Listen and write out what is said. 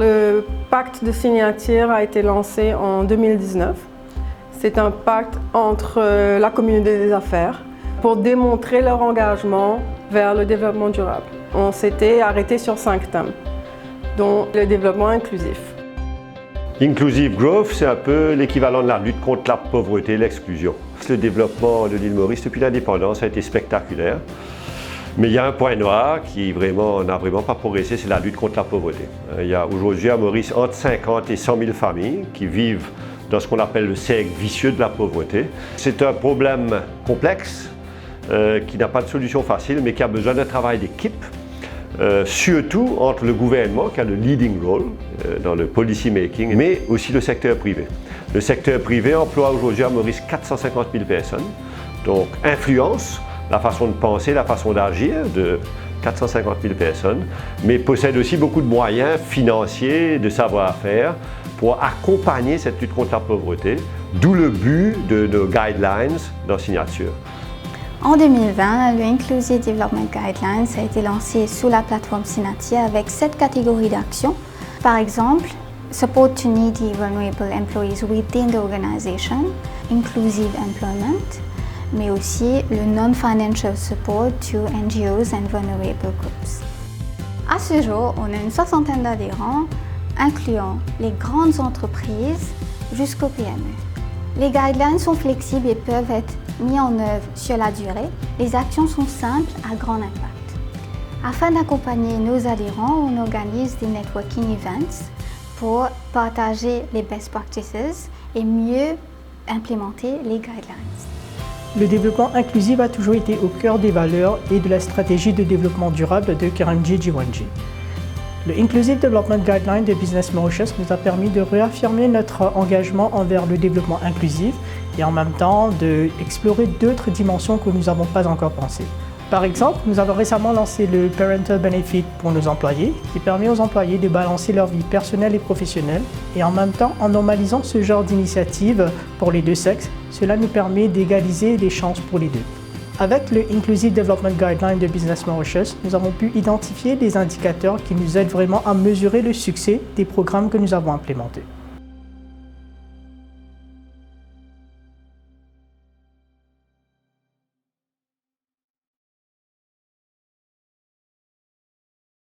Le pacte de signature a été lancé en 2019. C'est un pacte entre la communauté des affaires pour démontrer leur engagement vers le développement durable. On s'était arrêté sur 5 thèmes, dont le développement inclusif. Inclusive Growth, c'est un peu l'équivalent de la lutte contre la pauvreté et l'exclusion. Le développement de l'île Maurice depuis l'indépendance a été spectaculaire. Mais il y a un point noir qui n'a vraiment pas progressé, c'est la lutte contre la pauvreté. Il y a aujourd'hui à Maurice entre 50 et 100 000 familles qui vivent dans ce qu'on appelle le cercle vicieux de la pauvreté. C'est un problème complexe qui n'a pas de solution facile, mais qui a besoin d'un travail d'équipe, surtout entre le gouvernement qui a le leading role dans le policy making, mais aussi le secteur privé. Le secteur privé emploie aujourd'hui à Maurice 450 000 personnes, donc influence la façon de penser, la façon d'agir de 450 000 personnes, mais possède aussi beaucoup de moyens financiers, de savoir-faire pour accompagner cette lutte contre la pauvreté, d'où le but de nos guidelines dans Signature. En 2020, le Inclusive Development Guidelines a été lancé sous la plateforme Signature avec 7 catégories d'actions. Par exemple, Support to needy vulnerable employees within the organization, Inclusive Employment, mais aussi le Non-Financial Support to NGOs and Vulnerable Groups. À ce jour, on a une 60aine d'adhérents, incluant les grandes entreprises jusqu'aux PME. Les guidelines sont flexibles et peuvent être mis en œuvre sur la durée. Les actions sont simples à grand impact. Afin d'accompagner nos adhérents, on organise des networking events pour partager les best practices et mieux implémenter les guidelines. Le développement inclusif a toujours été au cœur des valeurs et de la stratégie de développement durable de Karimjee Jiwanjee. Le Inclusive Development Guideline de Business Mauritius nous a permis de réaffirmer notre engagement envers le développement inclusif et en même temps d'explorer d'autres dimensions que nous n'avons pas encore pensées. Par exemple, nous avons récemment lancé le Parental Benefit pour nos employés, qui permet aux employés de balancer leur vie personnelle et professionnelle. Et en même temps, en normalisant ce genre d'initiative pour les deux sexes, cela nous permet d'égaliser les chances pour les deux. Avec le Inclusive Development Guideline de Business Mauritius, nous avons pu identifier des indicateurs qui nous aident vraiment à mesurer le succès des programmes que nous avons implémentés.